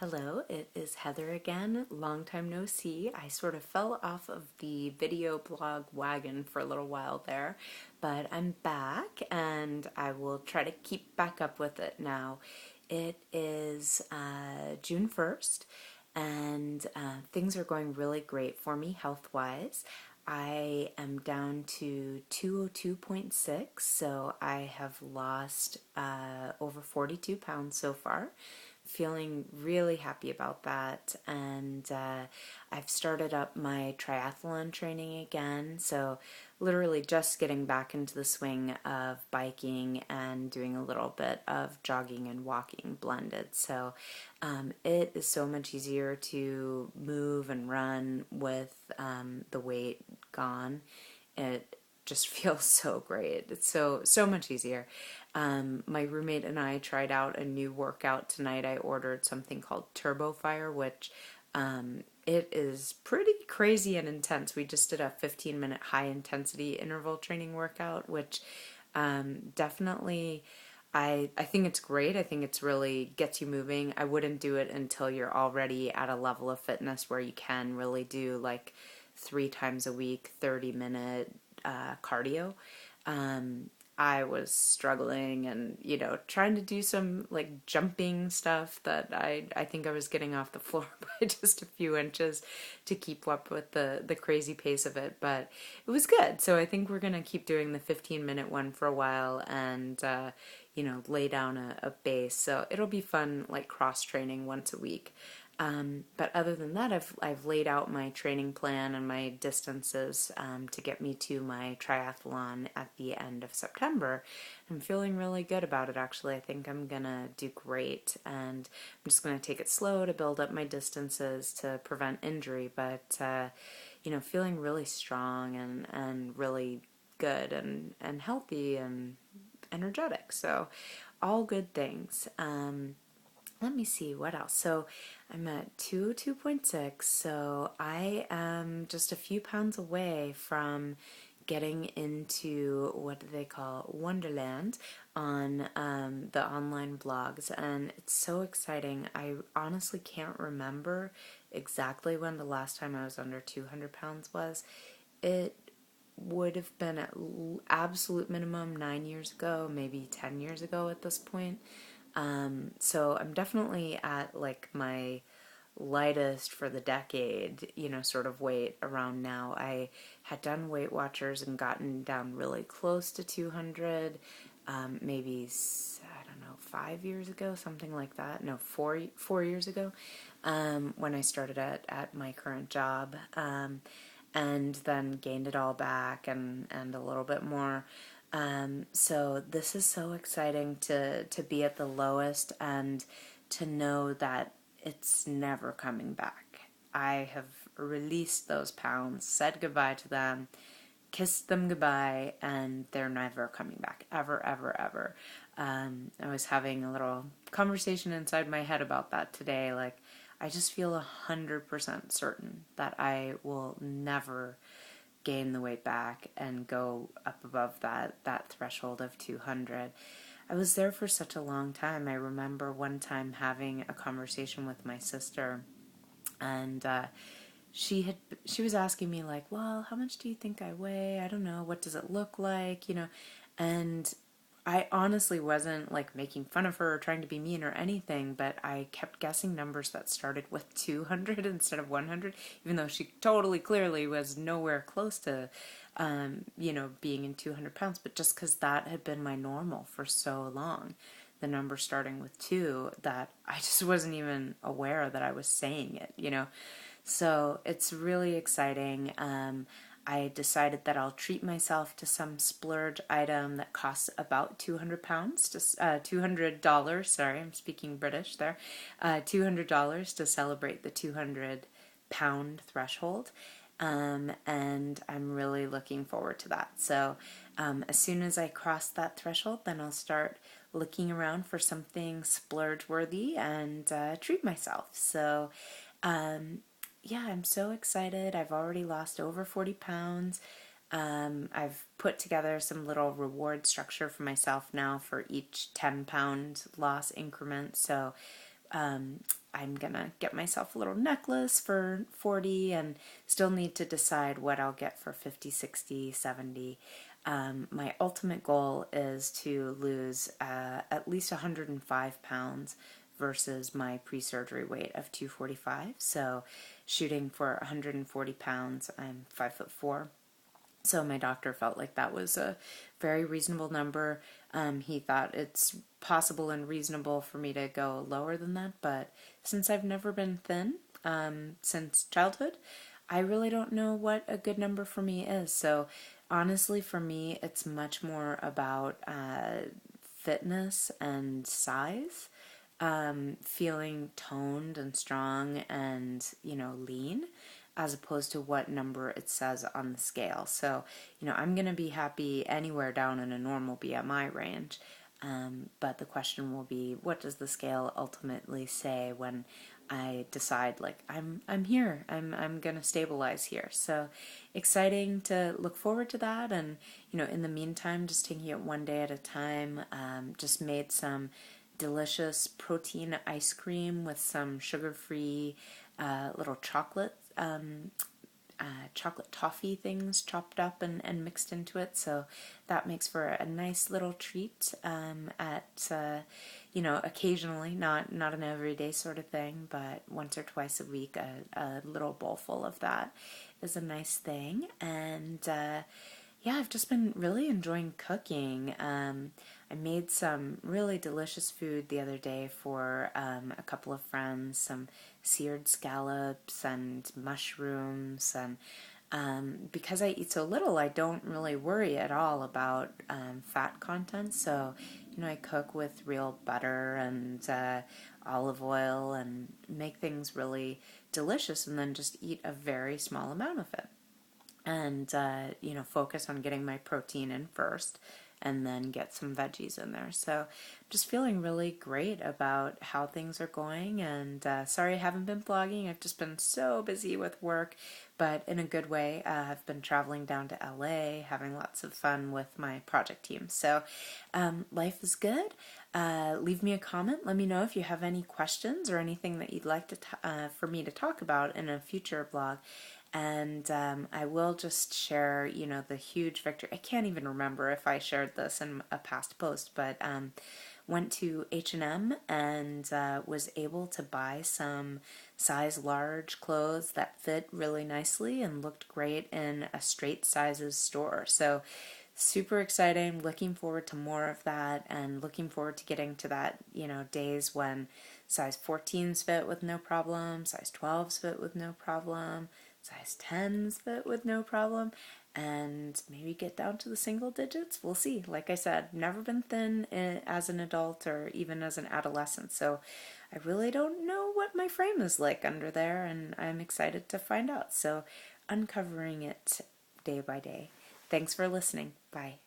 Hello, it is Heather again. Long time no see. I sort of fell off of the video blog wagon for a little while there, but I'm back and I will try to keep back up with it now. It is June 1st and things are going really great for me health-wise. I am down to 202.6, so I have lost over 42 pounds so far. Feeling really happy about that, and I've started up my triathlon training again, so literally just getting back into the swing of biking and doing a little bit of jogging and walking blended. So it is so much easier to move and run with the weight gone. It just feels so great. It's so much easier. My roommate and I tried out a new workout tonight. I ordered something called Turbo Fire, which it is pretty crazy and intense. We just did a 15-minute high intensity interval training workout, which definitely I think it's great. I think it's really gets you moving. I wouldn't do it until you're already at a level of fitness where you can really do like 3 times a week, 30-minute cardio. I was struggling and, trying to do some like jumping stuff that I think I was getting off the floor by just a few inches to keep up with the crazy pace of it, but it was good. So I think we're going to keep doing the 15-minute one for a while and, lay down a base. So it'll be fun, like cross training once a week. But other than that, I've laid out my training plan and my distances to get me to my triathlon at the end of September. I'm feeling really good about it, actually. I think I'm gonna do great, and I'm just gonna take it slow to build up my distances to prevent injury. But feeling really strong and really good and healthy and energetic. So all good things. Let me see what else. So I'm at 202.6, so I am just a few pounds away from getting into what do they call Wonderland on the online blogs, and it's so exciting. I honestly can't remember exactly when the last time I was under 200 pounds was. It would have been at absolute minimum 9 years ago, maybe 10 years ago at this point. So I'm definitely at like my lightest for the decade, sort of weight around now. I had done Weight Watchers and gotten down really close to 200, maybe, I don't know, 5 years ago, something like that. No, 4 years ago, when I started at my current job, and then gained it all back and a little bit more. So this is so exciting to be at the lowest and to know that it's never coming back. I have released those pounds, said goodbye to them, kissed them goodbye, and they're never coming back, ever, ever, ever. I was having a little conversation inside my head about that today. Like, I just feel 100% certain that I will never gain the weight back and go up above that threshold of 200. I was there for such a long time. I remember one time having a conversation with my sister, and she was asking me like, well, how much do you think I weigh? I don't know. What does it look like? And I honestly wasn't like making fun of her or trying to be mean or anything, but I kept guessing numbers that started with 200 instead of 100, even though she totally clearly was nowhere close to, being in 200 pounds, but just because that had been my normal for so long, the number starting with 2, that I just wasn't even aware that I was saying it. So it's really exciting. I decided that I'll treat myself to some splurge item that costs about 200 pounds, $200, sorry, I'm speaking British there, $200 to celebrate the 200-pound threshold. And I'm really looking forward to that. So as soon as I cross that threshold, then I'll start looking around for something splurge worthy and treat myself. So yeah, I'm so excited. I've already lost over 40 pounds. I've put together some little reward structure for myself now for each 10-pound loss increment. So I'm gonna get myself a little necklace for 40 and still need to decide what I'll get for 50, 60, 70. My ultimate goal is to lose at least 105 pounds versus my pre-surgery weight of 245. So shooting for 140 pounds, I'm 5'4". So my doctor felt like that was a very reasonable number. He thought it's possible and reasonable for me to go lower than that, but since I've never been thin since childhood, I really don't know what a good number for me is. So honestly, for me, it's much more about fitness and size, feeling toned and strong and, lean, as opposed to what number it says on the scale. So, I'm going to be happy anywhere down in a normal BMI range. But the question will be, what does the scale ultimately say when I decide, like, I'm here, I'm gonna stabilize here. So exciting to look forward to that. And in the meantime, just taking it one day at a time. Just made some delicious protein ice cream with some sugar-free little chocolate toffee things chopped up and mixed into it. So that makes for a nice little treat occasionally, not an everyday sort of thing, but once or twice a week, a little bowl full of that is a nice thing. And yeah, I've just been really enjoying cooking. I made some really delicious food the other day for a couple of friends, some seared scallops and mushrooms. And because I eat so little, I don't really worry at all about fat content. So, I cook with real butter and olive oil and make things really delicious and then just eat a very small amount of it. And focus on getting my protein in first and then get some veggies in there. So just feeling really great about how things are going. And sorry I haven't been blogging. I've just been so busy with work, but in a good way. I've been traveling down to LA, having lots of fun with my project team. So life is good. Leave me a comment. Let me know if you have any questions or anything that you'd like for me to talk about in a future blog. And I will just share, the huge victory. I can't even remember if I shared this in a past post, but went to H&M and was able to buy some size large clothes that fit really nicely and looked great in a straight sizes store. So super exciting, looking forward to more of that, and looking forward to getting to that, days when size 14s fit with no problem, size 12s fit with no problem, size 10s fit with no problem, and maybe get down to the single digits. We'll see. Like I said, never been thin as an adult or even as an adolescent, so I really don't know what my frame is like under there, and I'm excited to find out. So uncovering it day by day. Thanks for listening. Bye.